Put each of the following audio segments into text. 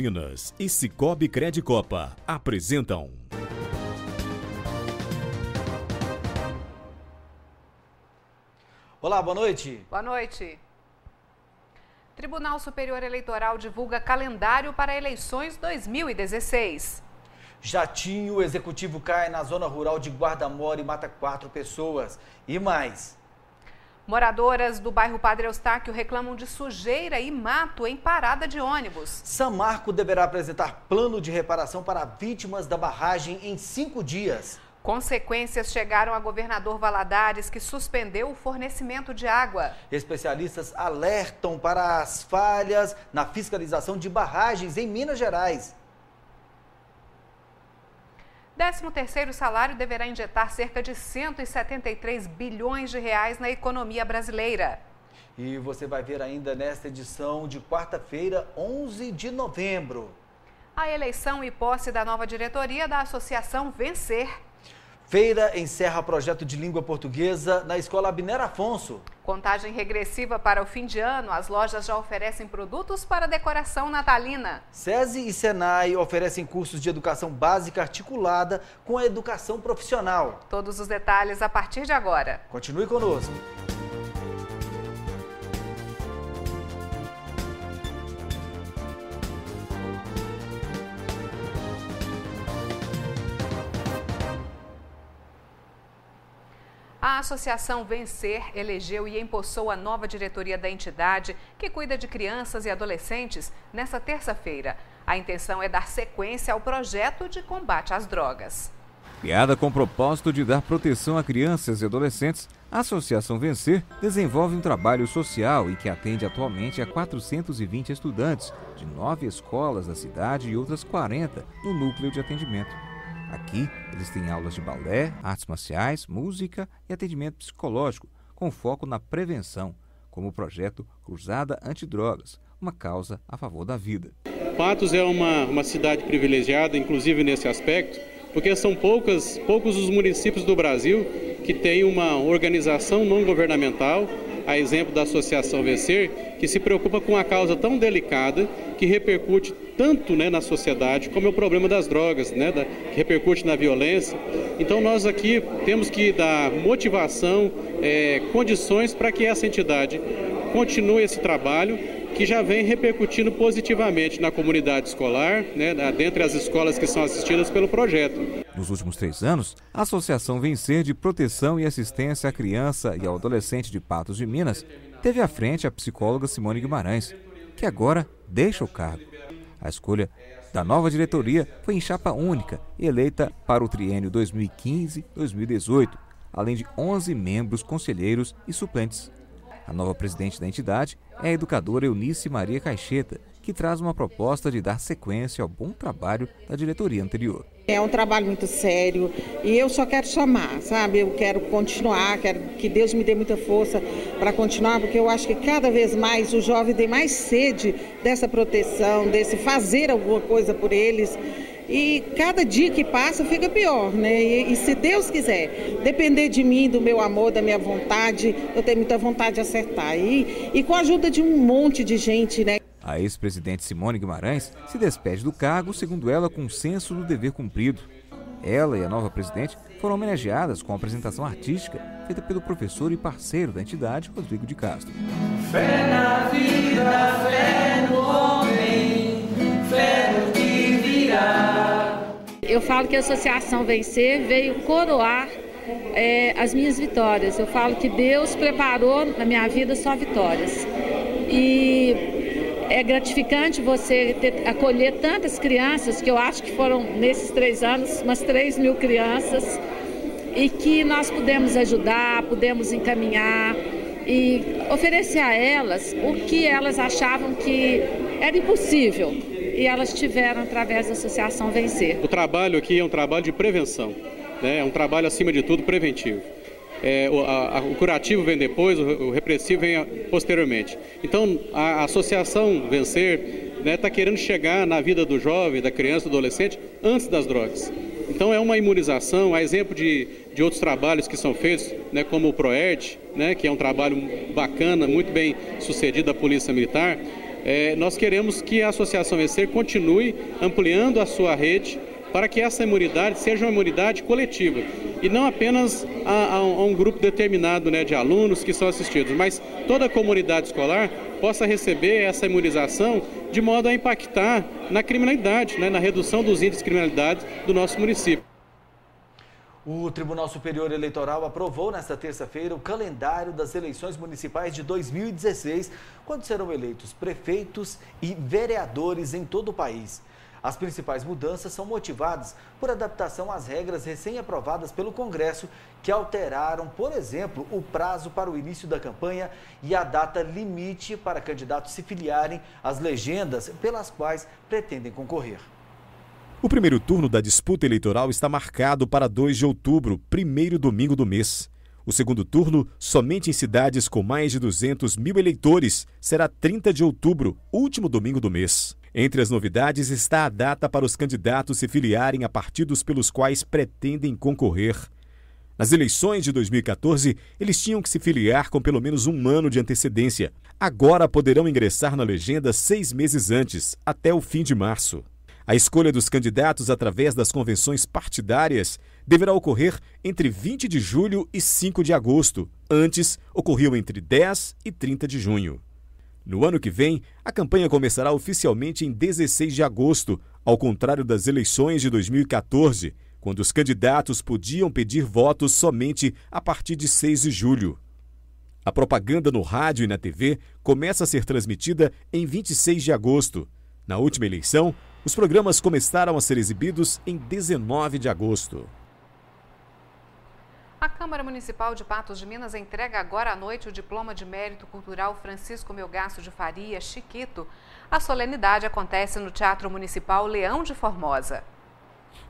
Minas e Sicoob Credicopa apresentam. Olá, boa noite. Boa noite. Tribunal Superior Eleitoral divulga calendário para eleições 2016. Jatinho executivo cai na zona rural de Guarda-Mora e mata 4 pessoas. E mais. Moradoras do bairro Padre Eustáquio reclamam de sujeira e mato em parada de ônibus. Samarco deverá apresentar plano de reparação para vítimas da barragem em 5 dias. Consequências chegaram a governador Valadares, que suspendeu o fornecimento de água. Especialistas alertam para as falhas na fiscalização de barragens em Minas Gerais. 13º salário deverá injetar cerca de 173 bilhões de reais na economia brasileira. E você vai ver ainda nesta edição de quarta-feira, 11 de novembro. A eleição e posse da nova diretoria da Associação Vencer. Feira encerra projeto de língua portuguesa na Escola Abner Afonso. Contagem regressiva para o fim de ano, as lojas já oferecem produtos para decoração natalina. SESI e SENAI oferecem cursos de educação básica articulada com a educação profissional. Todos os detalhes a partir de agora. Continue conosco. A Associação Vencer elegeu e empossou a nova diretoria da entidade, que cuida de crianças e adolescentes, nesta terça-feira. A intenção é dar sequência ao projeto de combate às drogas. Criada com o propósito de dar proteção a crianças e adolescentes, a Associação Vencer desenvolve um trabalho social e que atende atualmente a 420 estudantes de 9 escolas da cidade e outras 40 no núcleo de atendimento. Aqui, eles têm aulas de balé, artes marciais, música e atendimento psicológico, com foco na prevenção, como o projeto Cruzada Antidrogas, uma causa a favor da vida. Patos é uma cidade privilegiada, inclusive nesse aspecto, porque são poucos os municípios do Brasil que têm uma organização não governamental, a exemplo da Associação Vencer, que se preocupa com uma causa tão delicada que repercute tanto na sociedade como é o problema das drogas, que repercute na violência. Então nós aqui temos que dar motivação, condições para que essa entidade continue esse trabalho que já vem repercutindo positivamente na comunidade escolar, dentre as escolas que são assistidas pelo projeto. Nos últimos 3 anos, a Associação Vencer de Proteção e Assistência à Criança e ao Adolescente de Patos de Minas teve à frente a psicóloga Simone Guimarães, que agora deixa o cargo. A escolha da nova diretoria foi em chapa única, eleita para o triênio 2015-2018, além de 11 membros conselheiros e suplentes. A nova presidente da entidade é a educadora Eunice Maria Caixeta, que traz uma proposta de dar sequência ao bom trabalho da diretoria anterior. É um trabalho muito sério e eu só quero chamar, sabe? Eu quero continuar, quero que Deus me dê muita força para continuar, porque eu acho que cada vez mais o jovem tem mais sede dessa proteção, desse fazer alguma coisa por eles. E cada dia que passa fica pior, né? E se Deus quiser depender de mim, do meu amor, da minha vontade, eu tenho muita vontade de acertar. E com a ajuda de um monte de gente, né? A ex-presidente Simone Guimarães se despede do cargo, segundo ela, com um senso do dever cumprido. Ela e a nova presidente foram homenageadas com a apresentação artística feita pelo professor e parceiro da entidade, Rodrigo de Castro. Fé na vida, fé no homem, fé no que virá. Eu falo que a Associação Vencer veio coroar as minhas vitórias. Eu falo que Deus preparou na minha vida só vitórias. E é gratificante você acolher tantas crianças, que eu acho que foram, nesses 3 anos, umas 3 mil crianças, e que nós pudemos ajudar, pudemos encaminhar e oferecer a elas o que elas achavam que era impossível. E elas tiveram através da Associação Vencer. O trabalho aqui é um trabalho de prevenção, é um trabalho, acima de tudo, preventivo. O curativo vem depois, o repressivo vem posteriormente. Então, a Associação Vencer está querendo chegar na vida do jovem, da criança, do adolescente, antes das drogas. Então, é uma imunização, a exemplo de outros trabalhos que são feitos, como o PROERD, que é um trabalho bacana, muito bem sucedido da Polícia Militar. nós queremos que a Associação Vencer continue ampliando a sua rede para que essa imunidade seja uma imunidade coletiva e não apenas a um grupo determinado, né, de alunos que são assistidos, mas toda a comunidade escolar possa receber essa imunização de modo a impactar na criminalidade, né, na redução dos índices de criminalidade do nosso município. O Tribunal Superior Eleitoral aprovou nesta terça-feira o calendário das eleições municipais de 2016, quando serão eleitos prefeitos e vereadores em todo o país. As principais mudanças são motivadas por adaptação às regras recém-aprovadas pelo Congresso, que alteraram, por exemplo, o prazo para o início da campanha e a data limite para candidatos se filiarem às legendas pelas quais pretendem concorrer. O primeiro turno da disputa eleitoral está marcado para 2 de outubro, primeiro domingo do mês. O segundo turno, somente em cidades com mais de 200 mil eleitores, será 30 de outubro, último domingo do mês. Entre as novidades está a data para os candidatos se filiarem a partidos pelos quais pretendem concorrer. Nas eleições de 2014, eles tinham que se filiar com pelo menos 1 ano de antecedência. Agora poderão ingressar na legenda 6 meses antes, até o fim de março. A escolha dos candidatos através das convenções partidárias deverá ocorrer entre 20 de julho e 5 de agosto. Antes, ocorriam entre 10 e 30 de junho. No ano que vem, a campanha começará oficialmente em 16 de agosto, ao contrário das eleições de 2014, quando os candidatos podiam pedir votos somente a partir de 6 de julho. A propaganda no rádio e na TV começa a ser transmitida em 26 de agosto. Na última eleição, os programas começaram a ser exibidos em 19 de agosto. A Câmara Municipal de Patos de Minas entrega agora à noite o Diploma de Mérito Cultural Francisco Melgaço de Faria, Chiquito. A solenidade acontece no Teatro Municipal Leão de Formosa.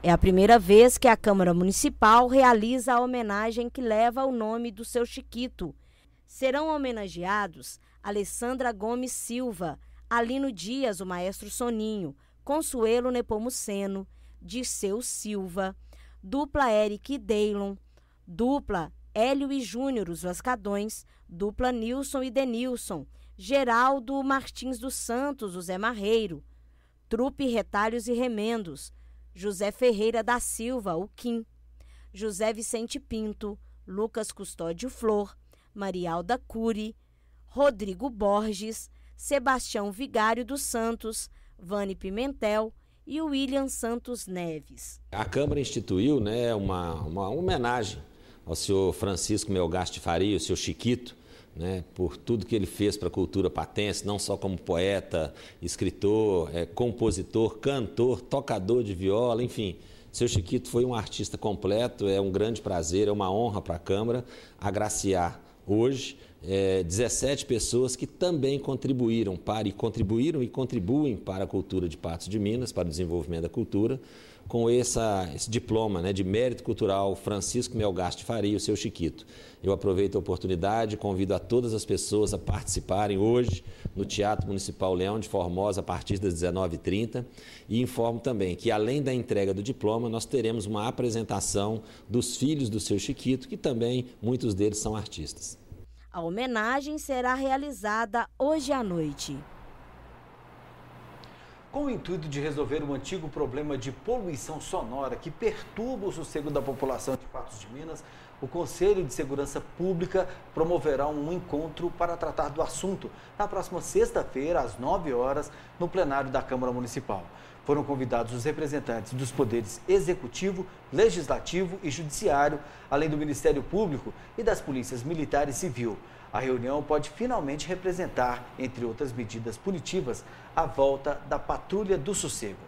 É a primeira vez que a Câmara Municipal realiza a homenagem que leva o nome do seu Chiquito. Serão homenageados Alessandra Gomes Silva, Alino Dias, o Maestro Soninho, Consuelo Nepomuceno, Dirceu Silva, dupla Eric e Deilon, dupla Hélio e Júnior, os Vascadões, dupla Nilson e Denilson, Geraldo Martins dos Santos, o Zé Marreiro, trupe Retalhos e Remendos, José Ferreira da Silva, o Kim, José Vicente Pinto, Lucas Custódio Flor, Marialda Cury, Rodrigo Borges, Sebastião Vigário dos Santos, Vane Pimentel e William Santos Neves. A Câmara instituiu, né, uma homenagem ao senhor Francisco Melgaço de Faria, o senhor Chiquito, né, por tudo que ele fez para a cultura patense, não só como poeta, escritor, compositor, cantor, tocador de viola, enfim. O senhor Chiquito foi um artista completo, é um grande prazer, é uma honra para a Câmara agraciar hoje 17 pessoas que também contribuíram e contribuem para a cultura de Patos de Minas, para o desenvolvimento da cultura, com esse diploma, né, de mérito cultural Francisco Melgaço de Faria, o seu Chiquito. Eu aproveito a oportunidade e convido a todas as pessoas a participarem hoje no Teatro Municipal Leão de Formosa a partir das 19h30 e informo também que, além da entrega do diploma, nós teremos uma apresentação dos filhos do seu Chiquito, que também muitos deles são artistas. A homenagem será realizada hoje à noite. Com o intuito de resolver um antigo problema de poluição sonora que perturba o sossego da população de Patos de Minas, o Conselho de Segurança Pública promoverá um encontro para tratar do assunto na próxima sexta-feira, às 9 horas, no plenário da Câmara Municipal. Foram convidados os representantes dos poderes Executivo, Legislativo e Judiciário, além do Ministério Público e das Polícias Militar e Civil. A reunião pode finalmente representar, entre outras medidas punitivas, a volta da Patrulha do Sossego.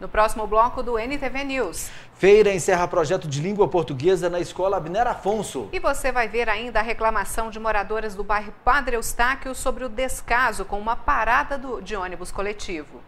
No próximo bloco do NTV News. Feira encerra projeto de língua portuguesa na Escola Abner Afonso. E você vai ver ainda a reclamação de moradoras do bairro Padre Eustáquio sobre o descaso com uma parada de ônibus coletivo.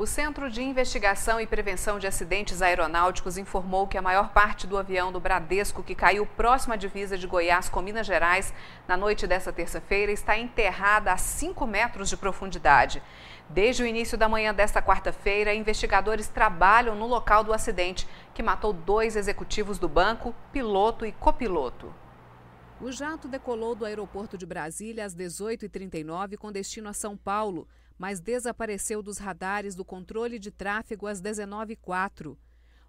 O Centro de Investigação e Prevenção de Acidentes Aeronáuticos informou que a maior parte do avião do Bradesco que caiu próximo à divisa de Goiás com Minas Gerais na noite desta terça-feira está enterrada a 5 metros de profundidade. Desde o início da manhã desta quarta-feira, investigadores trabalham no local do acidente, que matou 2 executivos do banco, piloto e copiloto. O jato decolou do aeroporto de Brasília às 18h39 com destino a São Paulo, mas desapareceu dos radares do controle de tráfego às 19h04.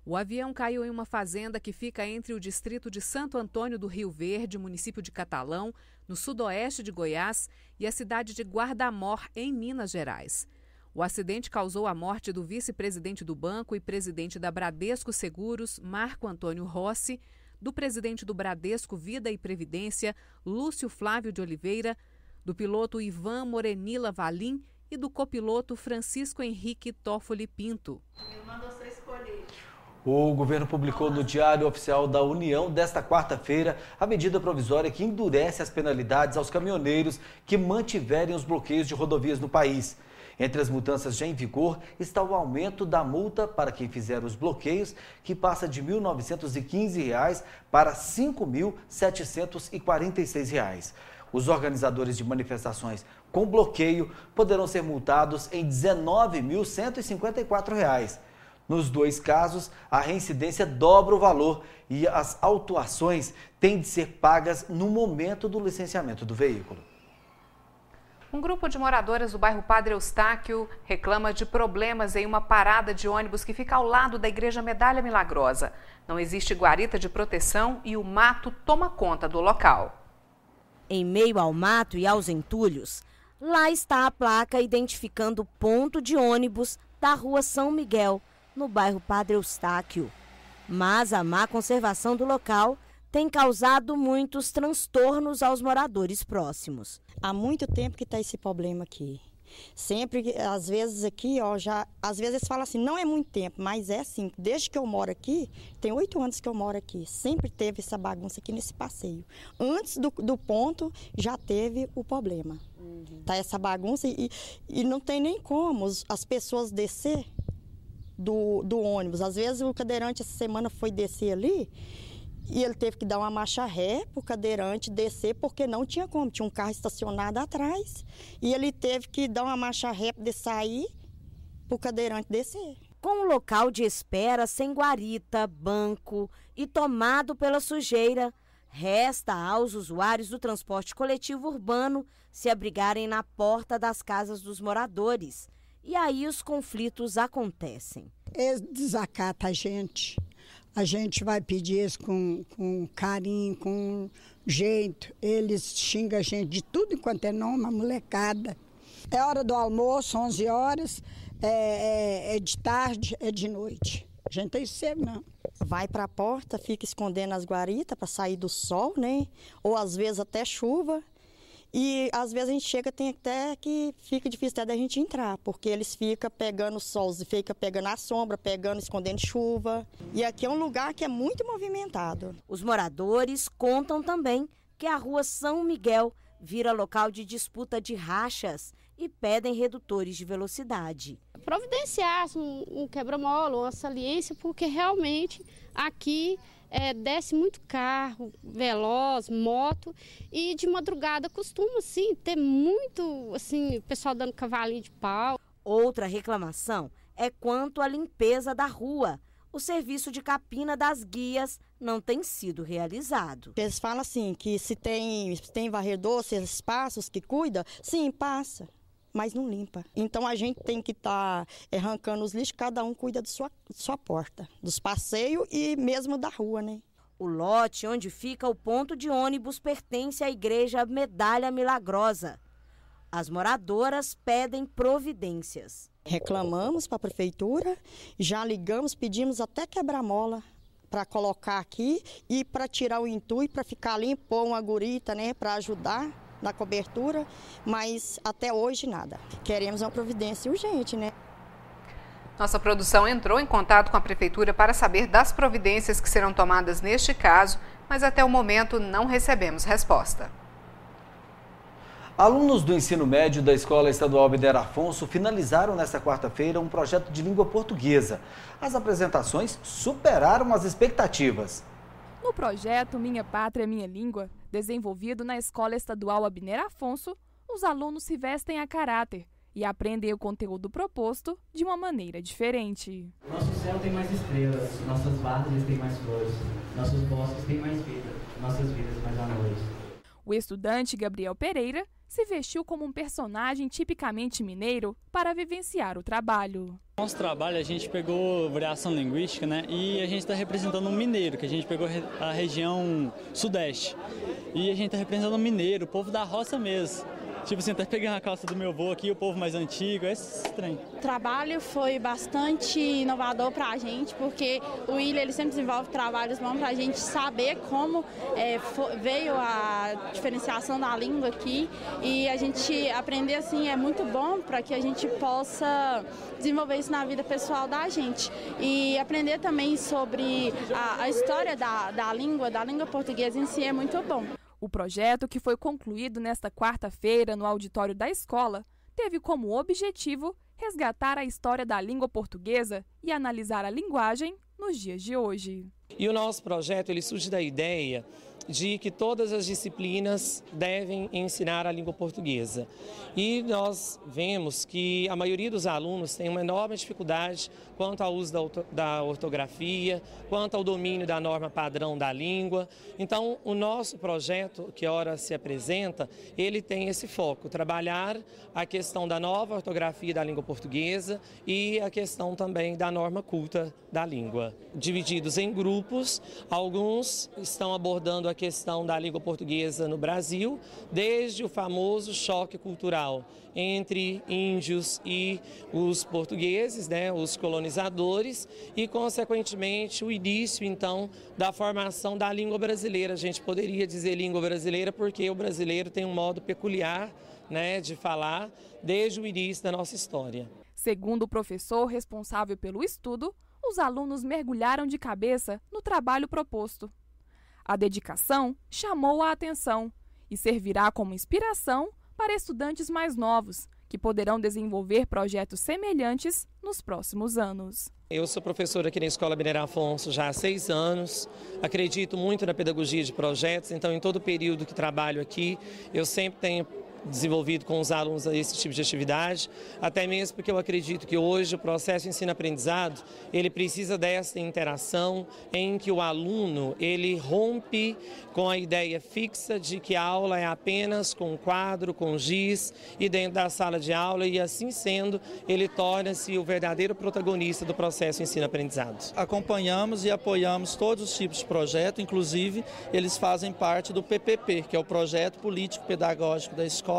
O avião caiu em uma fazenda que fica entre o distrito de Santo Antônio do Rio Verde, município de Catalão, no sudoeste de Goiás, e a cidade de Guardamor, em Minas Gerais. O acidente causou a morte do vice-presidente do banco e presidente da Bradesco Seguros, Marco Antônio Rossi, do presidente do Bradesco Vida e Previdência, Lúcio Flávio de Oliveira, do piloto Ivan Morenila Valim e do copiloto Francisco Henrique Toffoli Pinto. O governo publicou no Diário Oficial da União desta quarta-feira a medida provisória que endurece as penalidades aos caminhoneiros que mantiverem os bloqueios de rodovias no país. Entre as mudanças já em vigor está o aumento da multa para quem fizer os bloqueios, que passa de R$ 1.915 para R$ 5.746. Os organizadores de manifestações com bloqueio poderão ser multados em R$ 19.154. Nos 2 casos, a reincidência dobra o valor e as autuações têm de ser pagas no momento do licenciamento do veículo. Um grupo de moradoras do bairro Padre Eustáquio reclama de problemas em uma parada de ônibus que fica ao lado da Igreja Medalha Milagrosa. Não existe guarita de proteção e o mato toma conta do local. Em meio ao mato e aos entulhos, lá está a placa identificando o ponto de ônibus da rua São Miguel, no bairro Padre Eustáquio. Mas a má conservação do local tem causado muitos transtornos aos moradores próximos. Há muito tempo que está esse problema aqui. Sempre, às vezes aqui, às vezes eles falam assim, não é muito tempo, mas é assim, desde que eu moro aqui, tem 8 anos que eu moro aqui, sempre teve essa bagunça aqui nesse passeio. Antes do ponto, já teve o problema. Tá essa bagunça e não tem nem como as pessoas descer do ônibus. Às vezes o cadeirante essa semana foi descer ali, e ele teve que dar uma marcha ré para o cadeirante descer, porque não tinha como. Tinha um carro estacionado atrás e ele teve que dar uma marcha ré para sair para o cadeirante descer. Com o local de espera sem guarita, banco e tomado pela sujeira, resta aos usuários do transporte coletivo urbano se abrigarem na porta das casas dos moradores. E aí os conflitos acontecem. Eles desacatam a gente. A gente vai pedir isso com carinho, com jeito. Eles xingam a gente de tudo enquanto é nome, a molecada. É hora do almoço, 11 horas, é de tarde, é de noite. A gente tem cedo, não. Vai para a porta, fica escondendo as guaritas para sair do sol, né? Ou às vezes até chuva. E às vezes a gente chega, tem até que fica difícil até da gente entrar, porque eles ficam pegando o sol, ficam pegando a sombra, escondendo chuva. E aqui é um lugar que é muito movimentado. Os moradores contam também que a rua São Miguel vira local de disputa de rachas e pedem redutores de velocidade. Providenciar um quebra-mola, uma saliência, porque realmente aqui desce muito carro, veloz, moto, e de madrugada costuma ter muito pessoal dando cavalinho de pau. Outra reclamação é quanto à limpeza da rua. O serviço de capina das guias não tem sido realizado. Eles falam assim, que se tem varredor, se espaços que cuida, sim, passa, mas não limpa. Então a gente tem que estar arrancando os lixos, cada um cuida de sua porta, dos passeios e mesmo da rua, né? O lote onde fica o ponto de ônibus pertence à Igreja Medalha Milagrosa. As moradoras pedem providências. Reclamamos para a prefeitura, já ligamos, pedimos até quebra-mola para colocar aqui e para tirar o entulho, para ficar limpo, pôr uma gurita, né, para ajudar na cobertura, mas até hoje nada. Queremos uma providência urgente, né? Nossa produção entrou em contato com a prefeitura para saber das providências que serão tomadas neste caso, mas até o momento não recebemos resposta. Alunos do ensino médio da Escola Estadual Mineiro Afonso finalizaram nesta quarta-feira um projeto de língua portuguesa. As apresentações superaram as expectativas. No projeto Minha Pátria, Minha Língua, desenvolvido na Escola Estadual Mineiro Afonso, os alunos se vestem a caráter e aprendem o conteúdo proposto de uma maneira diferente. Nosso céu tem mais estrelas, nossas várzeas têm mais flores, nossos bosques têm mais vida, nossas vidas mais amores. O estudante Gabriel Pereira se vestiu como um personagem tipicamente mineiro para vivenciar o trabalho. Nosso trabalho, a gente pegou variação linguística, né? E a gente está representando um mineiro, que a gente pegou a região sudeste. E a gente está representando um mineiro, o povo da roça mesmo. Tipo assim, até peguei a calça do meu avô aqui, o povo mais antigo, é estranho. O trabalho foi bastante inovador para a gente, porque o Willian ele sempre desenvolve trabalhos bons para a gente saber como veio a diferenciação da língua aqui. E a gente aprender assim é muito bom para que a gente possa desenvolver isso na vida pessoal da gente. E aprender também sobre a história da língua portuguesa em si é muito bom. O projeto, que foi concluído nesta quarta-feira no auditório da escola, teve como objetivo resgatar a história da língua portuguesa e analisar a linguagem nos dias de hoje. E o nosso projeto ele surge da ideia de que todas as disciplinas devem ensinar a língua portuguesa. E nós vemos que a maioria dos alunos tem uma enorme dificuldade quanto ao uso da ortografia, quanto ao domínio da norma padrão da língua. Então, o nosso projeto, que ora se apresenta, ele tem esse foco, trabalhar a questão da nova ortografia da língua portuguesa e a questão também da norma culta da língua. Divididos em grupos, alguns estão abordando a questão da língua portuguesa no Brasil, desde o famoso choque cultural entre índios e os portugueses, né, os colonizadores, e, consequentemente, o início, então, da formação da língua brasileira. A gente poderia dizer língua brasileira porque o brasileiro tem um modo peculiar, né, de falar desde o início da nossa história. Segundo o professor responsável pelo estudo, os alunos mergulharam de cabeça no trabalho proposto. A dedicação chamou a atenção e servirá como inspiração para estudantes mais novos, que poderão desenvolver projetos semelhantes nos próximos anos. Eu sou professor aqui na Escola Mineiro Afonso já há 6 anos, acredito muito na pedagogia de projetos, então em todo o período que trabalho aqui, eu sempre tenho desenvolvido com os alunos esse tipo de atividade, até mesmo porque eu acredito que hoje o processo de ensino-aprendizado, ele precisa dessa interação em que o aluno, ele rompe com a ideia fixa de que a aula é apenas com quadro, com giz e dentro da sala de aula, e assim sendo, ele torna-se o verdadeiro protagonista do processo de ensino-aprendizado. Acompanhamos e apoiamos todos os tipos de projeto, inclusive eles fazem parte do PPP, que é o Projeto Político Pedagógico da Escola,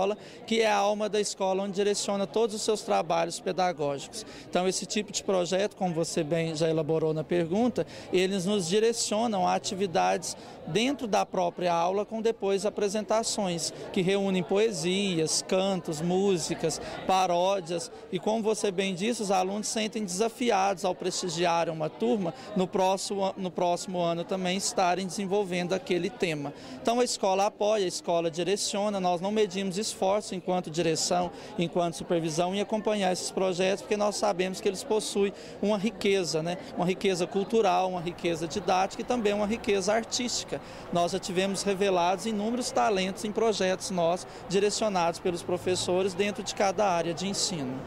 que é a alma da escola, onde direciona todos os seus trabalhos pedagógicos. Então, esse tipo de projeto, como você bem já elaborou na pergunta, eles nos direcionam a atividades dentro da própria aula, com depois apresentações que reúnem poesias, cantos, músicas, paródias, e como você bem disse, os alunos se sentem desafiados ao prestigiar uma turma no próximo ano também estarem desenvolvendo aquele tema. Então a escola apoia, a escola direciona, nós não medimos esforço enquanto direção, enquanto supervisão em acompanhar esses projetos, porque nós sabemos que eles possuem uma riqueza, né? Uma riqueza cultural, uma riqueza didática e também uma riqueza artística. Nós já tivemos revelados inúmeros talentos em projetos nossos, direcionados pelos professores dentro de cada área de ensino.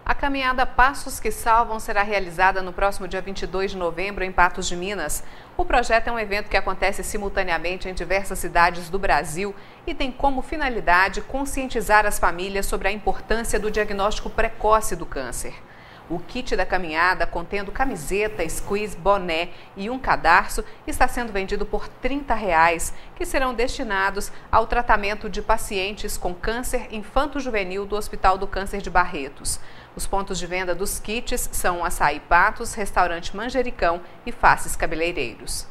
A caminhada Passos que Salvam será realizada no próximo dia 22 de novembro em Patos de Minas. O projeto é um evento que acontece simultaneamente em diversas cidades do Brasil e tem como finalidade conscientizar as famílias sobre a importância do diagnóstico precoce do câncer. O kit da caminhada, contendo camiseta, squeeze, boné e um cadarço, está sendo vendido por R$ 30, que serão destinados ao tratamento de pacientes com câncer infanto-juvenil do Hospital do Câncer de Barretos. Os pontos de venda dos kits são Açaí Patos, Restaurante Manjericão e Faces Cabeleireiros.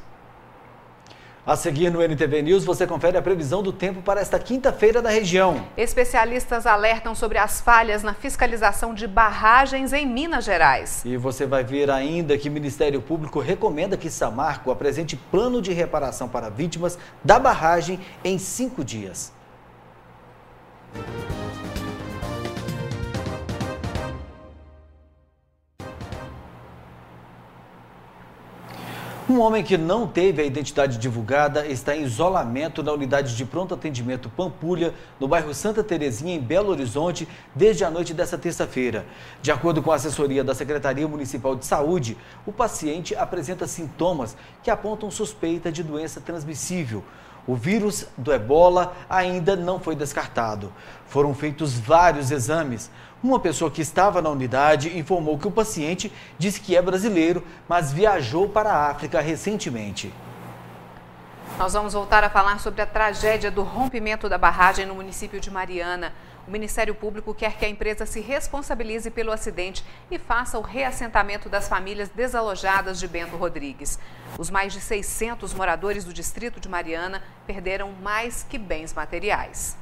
A seguir no NTV News, você confere a previsão do tempo para esta quinta-feira da região. Especialistas alertam sobre as falhas na fiscalização de barragens em Minas Gerais. E você vai ver ainda que o Ministério Público recomenda que Samarco apresente plano de reparação para vítimas da barragem em 5 dias. Um homem que não teve a identidade divulgada está em isolamento na unidade de pronto atendimento Pampulha, no bairro Santa Terezinha, em Belo Horizonte, desde a noite desta terça-feira. De acordo com a assessoria da Secretaria Municipal de Saúde, o paciente apresenta sintomas que apontam suspeita de doença transmissível. O vírus do ebola ainda não foi descartado. Foram feitos vários exames. Uma pessoa que estava na unidade informou que o paciente disse que é brasileiro, mas viajou para a África recentemente. Nós vamos voltar a falar sobre a tragédia do rompimento da barragem no município de Mariana. O Ministério Público quer que a empresa se responsabilize pelo acidente e faça o reassentamento das famílias desalojadas de Bento Rodrigues. Os mais de 600 moradores do distrito de Mariana perderam mais que bens materiais.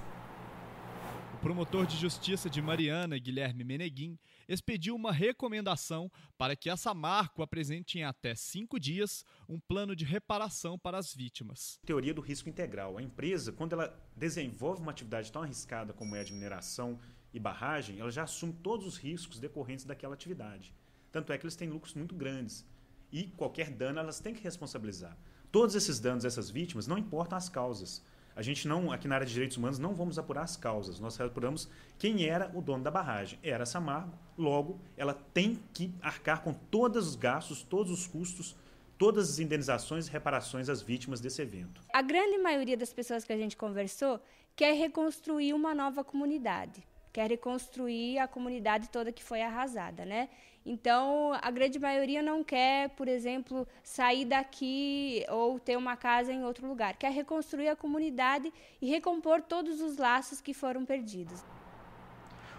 O promotor de justiça de Mariana, Guilherme Meneguin, expediu uma recomendação para que a Samarco apresente em até 5 dias um plano de reparação para as vítimas. Teoria do risco integral. A empresa, quando ela desenvolve uma atividade tão arriscada como é a de mineração e barragem, ela já assume todos os riscos decorrentes daquela atividade. Tanto é que eles têm lucros muito grandes e qualquer dano elas têm que responsabilizar. Todos esses danos, essas vítimas, não importam as causas. A gente não, aqui na área de direitos humanos, não vamos apurar as causas. Nós apuramos quem era o dono da barragem. Era a Samarco, logo, ela tem que arcar com todos os gastos, todos os custos, todas as indenizações e reparações às vítimas desse evento. A grande maioria das pessoas que a gente conversou quer reconstruir uma nova comunidade. Quer reconstruir a comunidade toda que foi arrasada, né? Então, a grande maioria não quer, por exemplo, sair daqui ou ter uma casa em outro lugar. Quer reconstruir a comunidade e recompor todos os laços que foram perdidos.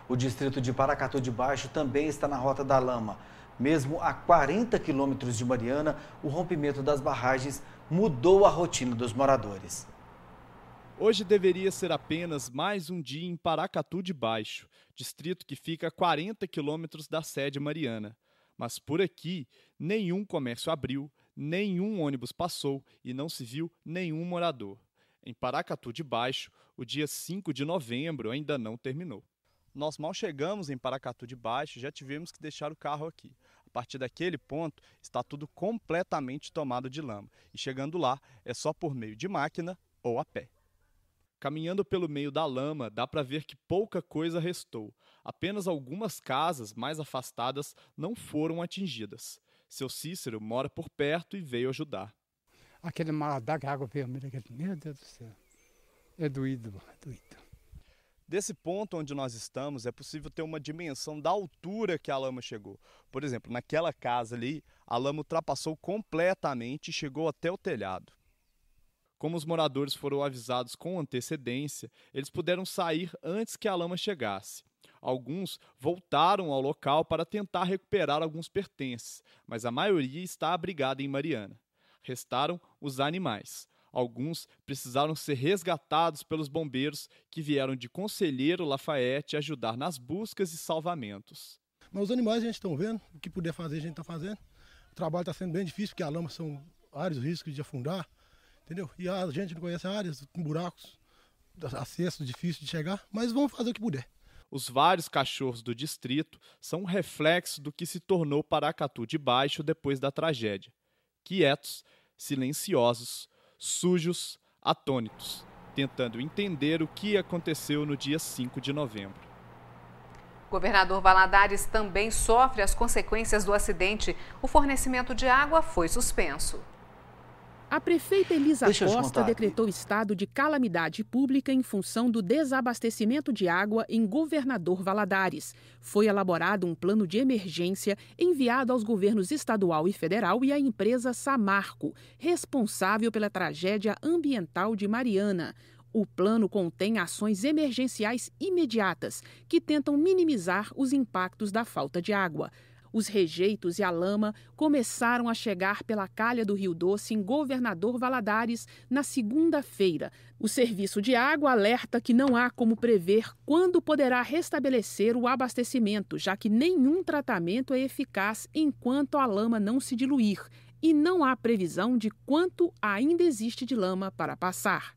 O distrito de Paracatu de Baixo também está na Rota da Lama. Mesmo a 40 quilômetros de Mariana, o rompimento das barragens mudou a rotina dos moradores. Hoje deveria ser apenas mais um dia em Paracatu de Baixo, distrito que fica a 40 quilômetros da sede mariana. Mas por aqui, nenhum comércio abriu, nenhum ônibus passou e não se viu nenhum morador. Em Paracatu de Baixo, o dia 5 de novembro ainda não terminou. Nós mal chegamos em Paracatu de Baixo e já tivemos que deixar o carro aqui. A partir daquele ponto, está tudo completamente tomado de lama. E chegando lá, é só por meio de máquina ou a pé. Caminhando pelo meio da lama, dá para ver que pouca coisa restou. Apenas algumas casas mais afastadas não foram atingidas. Seu Cícero mora por perto e veio ajudar. Aquele maladar que a água vermelha, meu Deus do céu, é doído, é doído. Desse ponto onde nós estamos, é possível ter uma dimensão da altura que a lama chegou. Por exemplo, naquela casa ali, a lama ultrapassou completamente e chegou até o telhado. Como os moradores foram avisados com antecedência, eles puderam sair antes que a lama chegasse. Alguns voltaram ao local para tentar recuperar alguns pertences, mas a maioria está abrigada em Mariana. Restaram os animais. Alguns precisaram ser resgatados pelos bombeiros que vieram de Conselheiro Lafayette ajudar nas buscas e salvamentos. Mas os animais a gente está vendo, o que puder fazer a gente está fazendo. O trabalho está sendo bem difícil, porque a lama são áreas de risco de afundar. Entendeu? E a gente não conhece áreas com buracos, acessos difíceis de chegar, mas vamos fazer o que puder. Os vários cachorros do distrito são um reflexo do que se tornou Paracatu de Baixo depois da tragédia. Quietos, silenciosos, sujos, atônitos, tentando entender o que aconteceu no dia 5 de novembro. O governador Valadares também sofre as consequências do acidente. O fornecimento de água foi suspenso. A prefeita Elisa Costa decretou estado de calamidade pública em função do desabastecimento de água em Governador Valadares. Foi elaborado um plano de emergência enviado aos governos estadual e federal e à empresa Samarco, responsável pela tragédia ambiental de Mariana. O plano contém ações emergenciais imediatas que tentam minimizar os impactos da falta de água. Os rejeitos e a lama começaram a chegar pela calha do Rio Doce em Governador Valadares na segunda-feira. O Serviço de Água alerta que não há como prever quando poderá restabelecer o abastecimento, já que nenhum tratamento é eficaz enquanto a lama não se diluir e não há previsão de quanto ainda existe de lama para passar.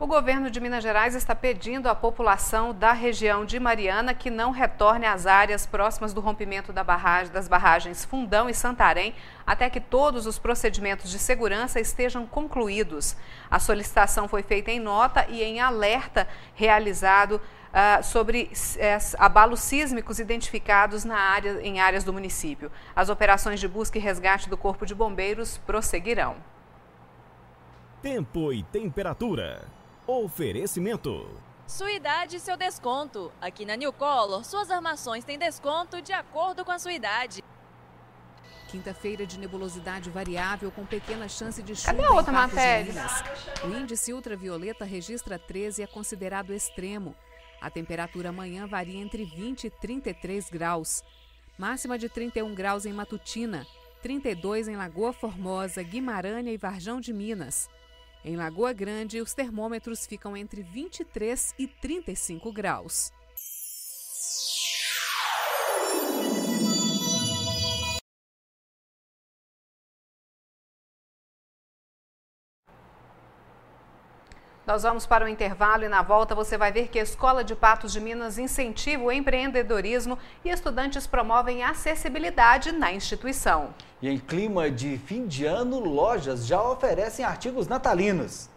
O governo de Minas Gerais está pedindo à população da região de Mariana que não retorne às áreas próximas do rompimento das barragens Fundão e Santarém até que todos os procedimentos de segurança estejam concluídos. A solicitação foi feita em nota e em alerta realizado sobre abalos sísmicos identificados em áreas do município. As operações de busca e resgate do Corpo de Bombeiros prosseguirão. Tempo e temperatura. Oferecimento. Sua idade e seu desconto. Aqui na New Color, suas armações têm desconto de acordo com a sua idade. Quinta-feira de nebulosidade variável com pequena chance de chuva. Cadê a outra em Patos de matéria? Minas. O índice ultravioleta registra 13 e é considerado extremo. A temperatura amanhã varia entre 20 e 33 graus. Máxima de 31 graus em Matutina, 32 em Lagoa Formosa, Guimarães e Varjão de Minas. Em Lagoa Grande, os termômetros ficam entre 23 e 35 graus. Nós vamos para o intervalo e na volta você vai ver que a Escola de Patos de Minas incentiva o empreendedorismo e estudantes promovem acessibilidade na instituição. E em clima de fim de ano, lojas já oferecem artigos natalinos.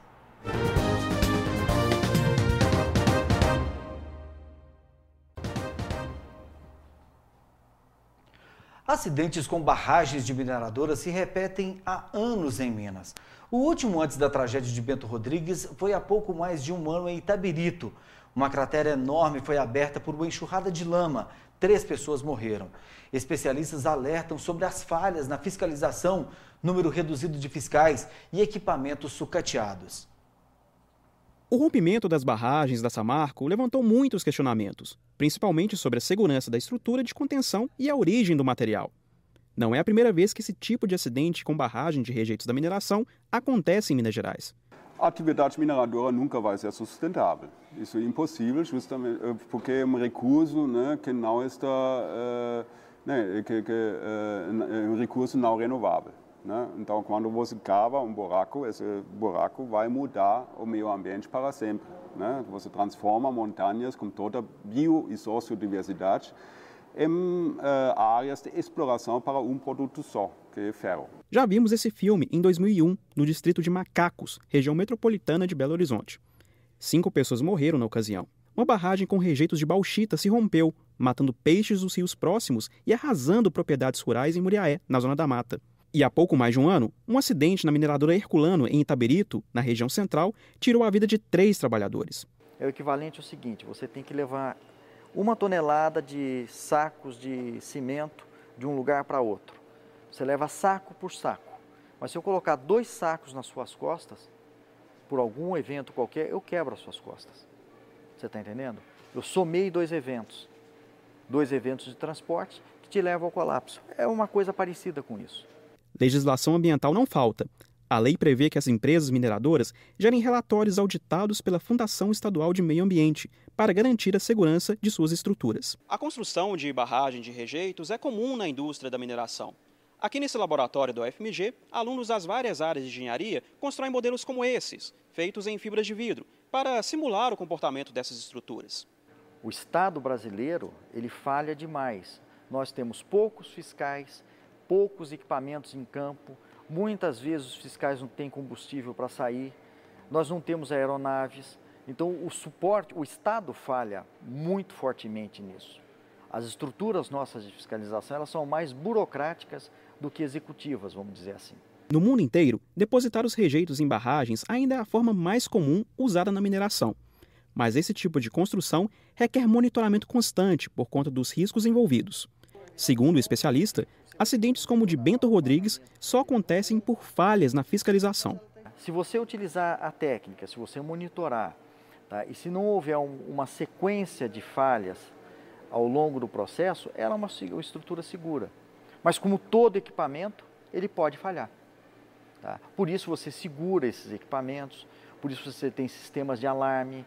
Acidentes com barragens de mineradoras se repetem há anos em Minas. O último antes da tragédia de Bento Rodrigues foi há pouco mais de um ano em Itabirito. Uma cratera enorme foi aberta por uma enxurrada de lama. 3 pessoas morreram. Especialistas alertam sobre as falhas na fiscalização, número reduzido de fiscais e equipamentos sucateados. O rompimento das barragens da Samarco levantou muitos questionamentos, principalmente sobre a segurança da estrutura de contenção e a origem do material. Não é a primeira vez que esse tipo de acidente com barragem de rejeitos da mineração acontece em Minas Gerais. A atividade mineradora nunca vai ser sustentável. Isso é impossível, justamente porque é um recurso, né, que não está, um recurso não renovável. Né? Então, quando você cava um buraco, esse buraco vai mudar o meio ambiente para sempre. Né? Você transforma montanhas com toda a bio e sociodiversidade em áreas de exploração para um produto só, que é ferro. Já vimos esse filme em 2001, no distrito de Macacos, região metropolitana de Belo Horizonte. 5 pessoas morreram na ocasião. Uma barragem com rejeitos de bauxita se rompeu, matando peixes dos rios próximos e arrasando propriedades rurais em Muriaé, na Zona da Mata. E há pouco mais de um ano, um acidente na mineradora Herculano, em Itabirito, na região central, tirou a vida de 3 trabalhadores. É o equivalente ao seguinte, você tem que levar 1 tonelada de sacos de cimento de um lugar para outro. Você leva saco por saco. Mas se eu colocar 2 sacos nas suas costas, por algum evento qualquer, eu quebro as suas costas. Você está entendendo? Eu somei 2 eventos. 2 eventos de transporte que te levam ao colapso. É uma coisa parecida com isso. Legislação ambiental não falta. A lei prevê que as empresas mineradoras gerem relatórios auditados pela Fundação Estadual de Meio Ambiente para garantir a segurança de suas estruturas. A construção de barragem de rejeitos é comum na indústria da mineração. Aqui nesse laboratório da UFMG, alunos das várias áreas de engenharia constroem modelos como esses, feitos em fibras de vidro, para simular o comportamento dessas estruturas. O Estado brasileiro, ele falha demais. Nós temos poucos fiscais, poucos equipamentos em campo, muitas vezes os fiscais não têm combustível para sair, nós não temos aeronaves, então o Estado falha muito fortemente nisso. As estruturas nossas de fiscalização, elas são mais burocráticas do que executivas, vamos dizer assim. No mundo inteiro, depositar os rejeitos em barragens ainda é a forma mais comum usada na mineração. Mas esse tipo de construção requer monitoramento constante por conta dos riscos envolvidos. Segundo o especialista, acidentes como o de Bento Rodrigues só acontecem por falhas na fiscalização. Se você utilizar a técnica, se você monitorar, tá, e se não houver uma sequência de falhas ao longo do processo, ela é uma estrutura segura. Mas como todo equipamento, ele pode falhar. Tá? Por isso você segura esses equipamentos, por isso você tem sistemas de alarme,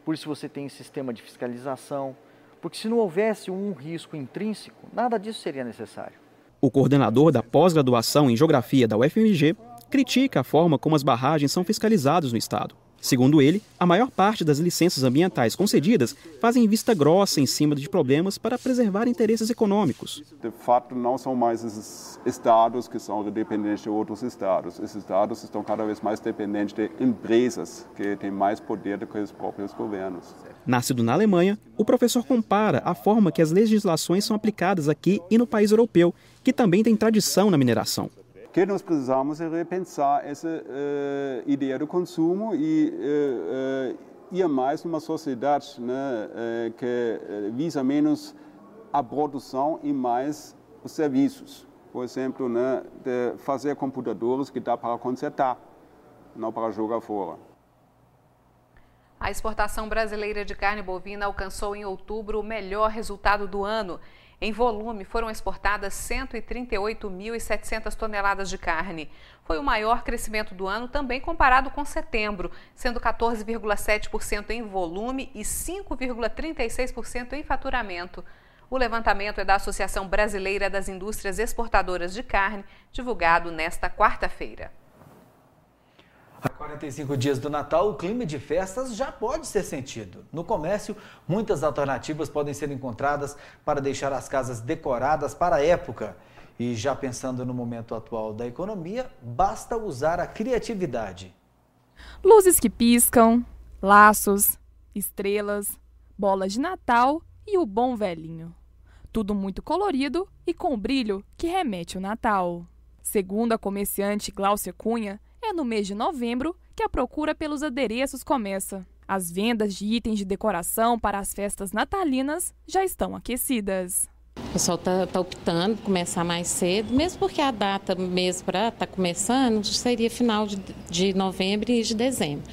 por isso você tem sistema de fiscalização, porque se não houvesse um risco intrínseco, nada disso seria necessário. O coordenador da pós-graduação em Geografia da UFMG critica a forma como as barragens são fiscalizadas no estado. Segundo ele, a maior parte das licenças ambientais concedidas fazem vista grossa em cima de problemas para preservar interesses econômicos. De fato, não são mais esses estados que são dependentes de outros estados. Esses estados estão cada vez mais dependentes de empresas que têm mais poder do que os próprios governos. Nascido na Alemanha, o professor compara a forma que as legislações são aplicadas aqui e no país europeu, que também tem tradição na mineração. O que nós precisamos é repensar essa ideia do consumo e ir mais numa sociedade, né, que visa menos a produção e mais os serviços. Por exemplo, né, de fazer computadores que dá para consertar, não para jogar fora. A exportação brasileira de carne bovina alcançou em outubro o melhor resultado do ano. Em volume, foram exportadas 138.700 toneladas de carne. Foi o maior crescimento do ano, também comparado com setembro, sendo 14,7% em volume e 5,36% em faturamento. O levantamento é da Associação Brasileira das Indústrias Exportadoras de Carne, divulgado nesta quarta-feira. A 45 dias do Natal, o clima de festas já pode ser sentido. No comércio, muitas alternativas podem ser encontradas para deixar as casas decoradas para a época. E já pensando no momento atual da economia, basta usar a criatividade. Luzes que piscam, laços, estrelas, bolas de Natal e o bom velhinho. Tudo muito colorido e com brilho que remete ao Natal. Segundo a comerciante Gláucia Cunha, é no mês de novembro que a procura pelos adereços começa. As vendas de itens de decoração para as festas natalinas já estão aquecidas. O pessoal está optando por começar mais cedo, mesmo porque a data mesmo para estar começando seria final de novembro e de dezembro.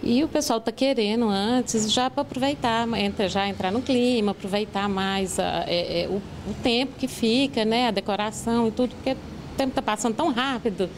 E o pessoal está querendo antes já para aproveitar, já entrar no clima, aproveitar mais o tempo que fica, né, a decoração e tudo, porque o tempo está passando tão rápido.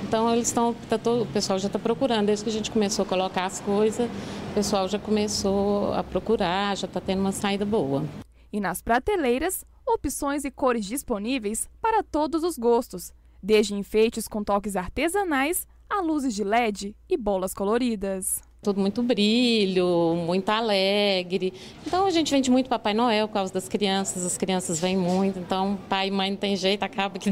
Então, o pessoal já está procurando. Desde que a gente começou a colocar as coisas, o pessoal já começou a procurar, já está tendo uma saída boa. E nas prateleiras, opções e cores disponíveis para todos os gostos, desde enfeites com toques artesanais a luzes de LED e bolas coloridas. Tudo muito brilho, muito alegre. Então a gente vende muito Papai Noel por causa das crianças, as crianças vêm muito, então pai e mãe não tem jeito, acaba que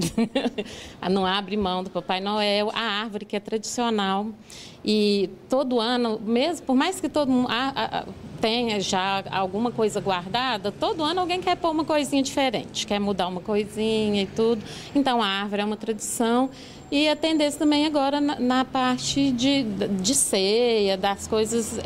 não abre mão do Papai Noel. A árvore que é tradicional e todo ano, mesmo por mais que todo mundo tenha já alguma coisa guardada, todo ano alguém quer pôr uma coisinha diferente, quer mudar uma coisinha e tudo. Então a árvore é uma tradição. E a tendência também agora na parte de ceia, das coisas,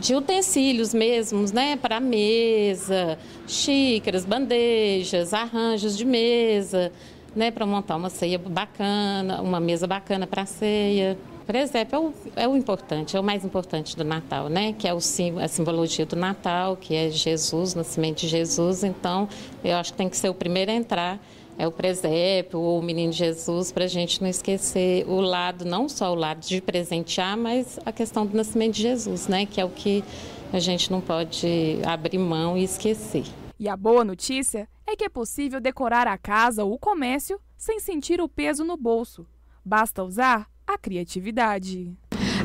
de utensílios mesmos, né? Para mesa, xícaras, bandejas, arranjos de mesa, né? Para montar uma ceia bacana, uma mesa bacana para a ceia. Por exemplo, é o importante, é o mais importante do Natal, né? Que é a simbologia do Natal, que é Jesus, o nascimento de Jesus. Então, eu acho que tem que ser o primeiro a entrar. É o presépio, o menino Jesus, para a gente não esquecer o lado, não só o lado de presentear, mas a questão do nascimento de Jesus, né? Que é o que a gente não pode abrir mão e esquecer. E a boa notícia é que é possível decorar a casa ou o comércio sem sentir o peso no bolso. Basta usar a criatividade.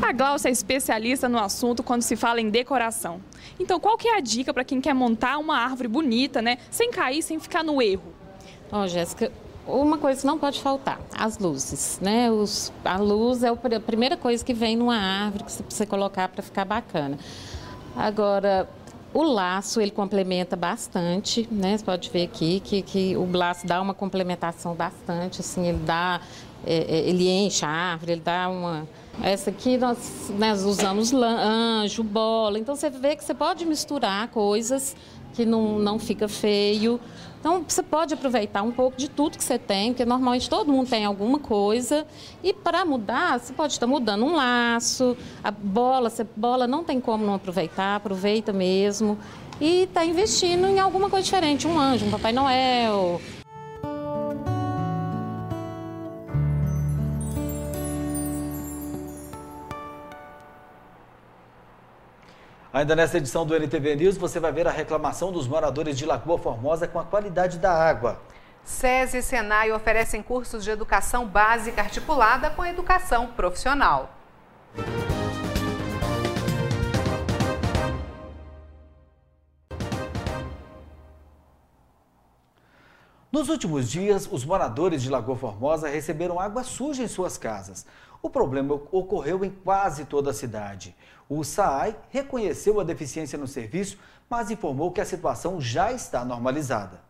A Gláucia é especialista no assunto quando se fala em decoração. Então, qual que é a dica para quem quer montar uma árvore bonita, né? Sem cair, sem ficar no erro? Jéssica, uma coisa que não pode faltar, as luzes, né? A luz é a primeira coisa que vem numa árvore que você precisa colocar para ficar bacana. Agora, o laço, ele complementa bastante, né? Você pode ver aqui que o laço dá uma complementação bastante, assim, ele enche a árvore, ele dá uma... Essa aqui nós usamos anjo, bola, então você vê que você pode misturar coisas que não fica feio. Então, você pode aproveitar um pouco de tudo que você tem, porque normalmente todo mundo tem alguma coisa. E para mudar, você pode estar mudando um laço, a bola não tem como não aproveitar, aproveita mesmo. E está investindo em alguma coisa diferente, um anjo, um Papai Noel. Ainda nesta edição do NTV News, você vai ver a reclamação dos moradores de Lagoa Formosa com a qualidade da água. SESI e SENAI oferecem cursos de educação básica articulada com a educação profissional. Nos últimos dias, os moradores de Lagoa Formosa receberam água suja em suas casas. O problema ocorreu em quase toda a cidade. O SAAI reconheceu a deficiência no serviço, mas informou que a situação já está normalizada.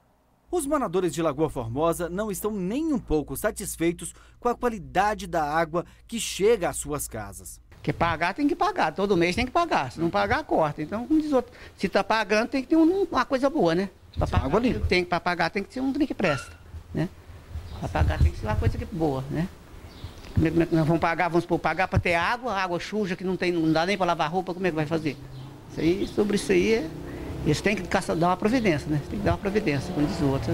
Os moradores de Lagoa Formosa não estão nem um pouco satisfeitos com a qualidade da água que chega às suas casas. Que pagar tem que pagar, todo mês tem que pagar, se não pagar, corta. Então, como diz outro, se está pagando tem que ter uma coisa boa, né? Para pagar tem que ser um trem que presta, né? Para pagar tem que ser uma coisa boa, né? Nós vamos pagar, pagar para ter água suja que não dá nem para lavar roupa, como é que vai fazer? Sobre isso aí, eles têm que dar uma providência, né? Tem que dar uma providência, como diz o outro.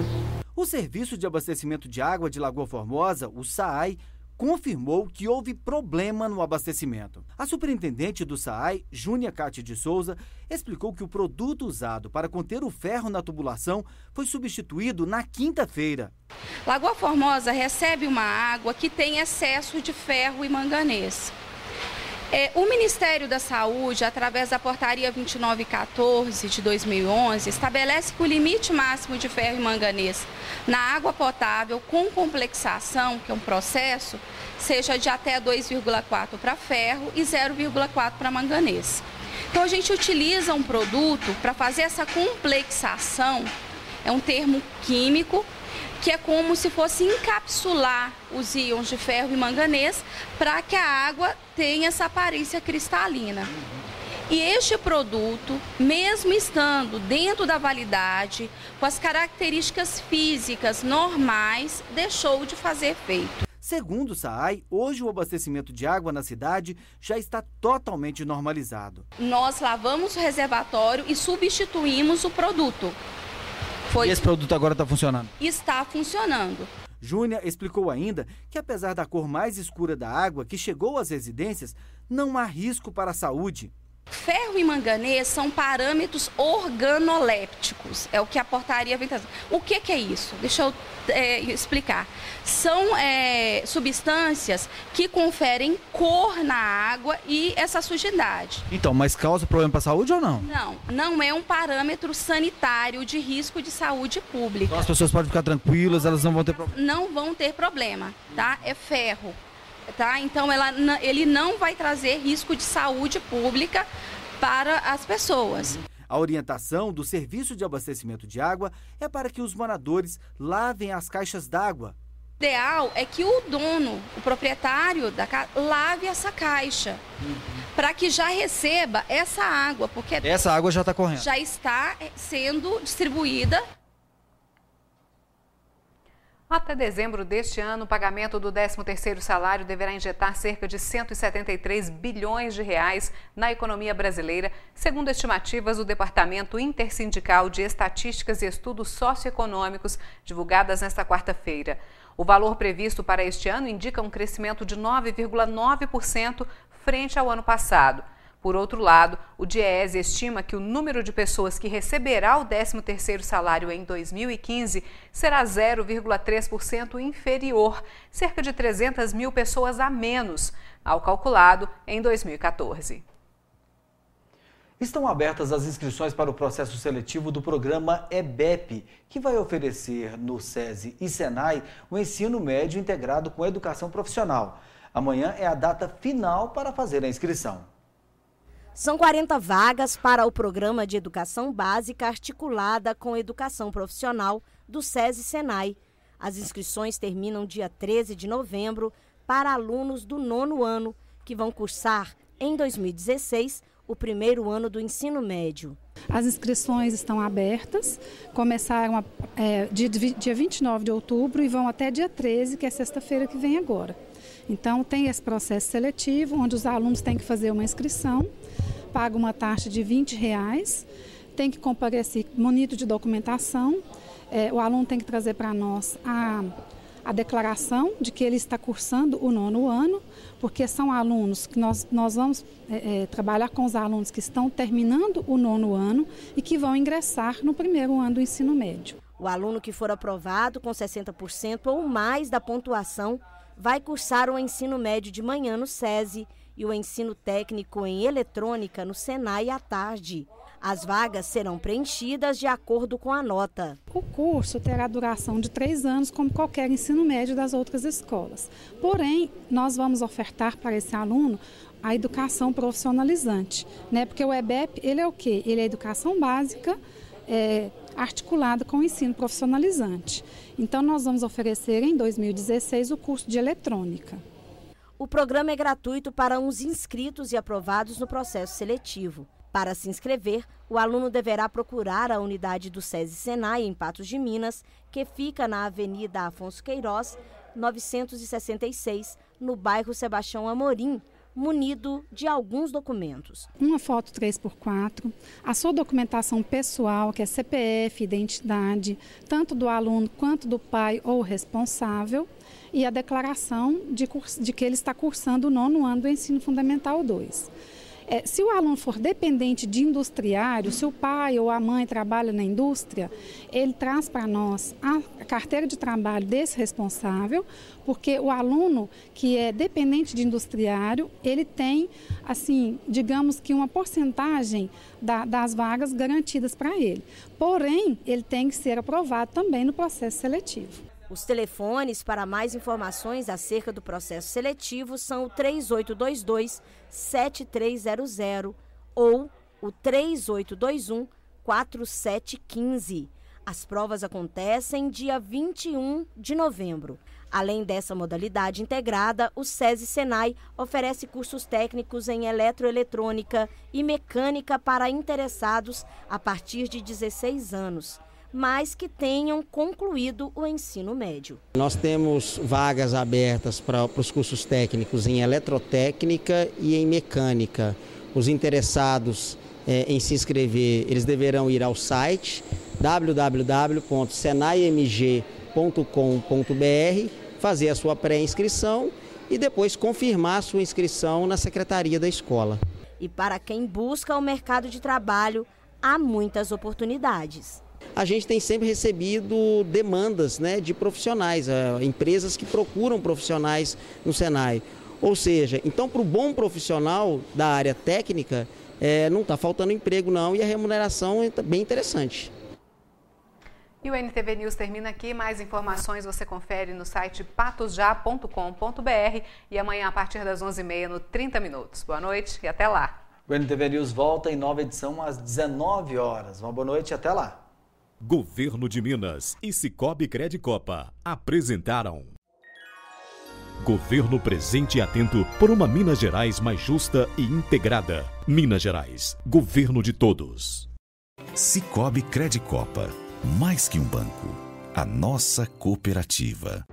O Serviço de Abastecimento de Água de Lagoa Formosa, o SAAI, confirmou que houve problema no abastecimento. A superintendente do SAAI, Júnia Cátia de Souza, explicou que o produto usado para conter o ferro na tubulação foi substituído na quinta-feira. Lagoa Formosa recebe uma água que tem excesso de ferro e manganês. O Ministério da Saúde, através da portaria 2914 de 2011, estabelece que o limite máximo de ferro e manganês na água potável com complexação, que é um processo, seja de até 2,4 para ferro e 0,4 para manganês. Então a gente utiliza um produto para fazer essa complexação, é um termo químico, que é como se fosse encapsular os íons de ferro e manganês para que a água tenha essa aparência cristalina. E este produto, mesmo estando dentro da validade, com as características físicas normais, deixou de fazer efeito. Segundo o SAAI, hoje o abastecimento de água na cidade já está totalmente normalizado. Nós lavamos o reservatório e substituímos o produto. E esse produto agora está funcionando? Está funcionando. Júnia explicou ainda que, apesar da cor mais escura da água que chegou às residências, não há risco para a saúde. Ferro e manganês são parâmetros organolépticos, é o que a portaria vem trazer. O que é isso? Deixa eu explicar. São substâncias que conferem cor na água e essa sujidade. Então, mas causa problema para a saúde ou não? Não é um parâmetro sanitário de risco de saúde pública. Então as pessoas podem ficar tranquilas, elas não vão ter problema? Não vão ter problema, tá? É ferro. Tá? Então, ele não vai trazer risco de saúde pública para as pessoas. A orientação do Serviço de Abastecimento de Água é para que os moradores lavem as caixas d'água. O ideal é que o dono, o proprietário da casa, lave essa caixa, para que já receba essa água, porque essa água já está correndo. Já está sendo distribuída. Até dezembro deste ano, o pagamento do 13º salário deverá injetar cerca de 173 bilhões de reais na economia brasileira, segundo estimativas do Departamento Intersindical de Estatísticas e Estudos Socioeconômicos, divulgadas nesta quarta-feira. O valor previsto para este ano indica um crescimento de 9,9% frente ao ano passado. Por outro lado, o DIEESE estima que o número de pessoas que receberá o 13º salário em 2015 será 0,3% inferior, cerca de 300 mil pessoas a menos, ao calculado em 2014. Estão abertas as inscrições para o processo seletivo do programa EBEP, que vai oferecer no SESI e SENAI o ensino médio integrado com educação profissional. Amanhã é a data final para fazer a inscrição. São 40 vagas para o Programa de Educação Básica articulada com Educação Profissional do SESI e SENAI. As inscrições terminam dia 13 de novembro para alunos do 9º ano, que vão cursar, em 2016, o primeiro ano do ensino médio. As inscrições estão abertas, começaram dia 29 de outubro e vão até dia 13, que é sexta-feira que vem agora. Então, tem esse processo seletivo, onde os alunos têm que fazer uma inscrição, pagam uma taxa de R$20, tem que comparecer munido de documentação, o aluno tem que trazer para nós a declaração de que ele está cursando o 9º ano, porque são alunos que nós vamos trabalhar com os alunos que estão terminando o 9º ano e que vão ingressar no primeiro ano do ensino médio. O aluno que for aprovado com 60% ou mais da pontuação vai cursar o ensino médio de manhã no SESI e o ensino técnico em eletrônica no SENAI à tarde. As vagas serão preenchidas de acordo com a nota. O curso terá duração de 3 anos, como qualquer ensino médio das outras escolas. Porém, nós vamos ofertar para esse aluno a educação profissionalizante, né? Porque o EBEP, ele é o quê? Ele é educação básica, articulada com o ensino profissionalizante. Então, nós vamos oferecer em 2016 o curso de eletrônica. O programa é gratuito para os inscritos e aprovados no processo seletivo. Para se inscrever, o aluno deverá procurar a unidade do SESI Senai em Patos de Minas, que fica na Avenida Afonso Queiroz, 966, no bairro Sebastião Amorim, munido de alguns documentos. Uma foto 3x4, a sua documentação pessoal, que é CPF, identidade, tanto do aluno quanto do pai ou responsável, e a declaração de que ele está cursando o 9º ano do Ensino Fundamental 2. Se o aluno for dependente de industriário, se o pai ou a mãe trabalha na indústria, ele traz para nós a carteira de trabalho desse responsável, porque o aluno que é dependente de industriário, ele tem, assim, digamos que uma porcentagem das vagas garantidas para ele. Porém, ele tem que ser aprovado também no processo seletivo. Os telefones para mais informações acerca do processo seletivo são o 3822-7300 ou o 3821-4715. As provas acontecem dia 21 de novembro. Além dessa modalidade integrada, o SESI Senai oferece cursos técnicos em eletroeletrônica e mecânica para interessados a partir de 16 anos. Mas que tenham concluído o ensino médio. Nós temos vagas abertas para os cursos técnicos em eletrotécnica e em mecânica. Os interessados em se inscrever, eles deverão ir ao site www.senaimg.com.br, fazer a sua pré-inscrição e depois confirmar a sua inscrição na secretaria da escola. E para quem busca o mercado de trabalho, há muitas oportunidades. A gente tem sempre recebido demandas, né, de profissionais, empresas que procuram profissionais no Senai. Ou seja, então para o bom profissional da área técnica, não está faltando emprego não, e a remuneração é bem interessante. E o NTV News termina aqui. Mais informações você confere no site patosja.com.br e amanhã a partir das 11h30 no 30 Minutos. Boa noite e até lá. O NTV News volta em nova edição às 19 horas. Uma boa noite e até lá. Governo de Minas e Sicoob Credicopa apresentaram Governo presente e atento por uma Minas Gerais mais justa e integrada. Minas Gerais, governo de todos. Sicoob Credicopa, mais que um banco, a nossa cooperativa.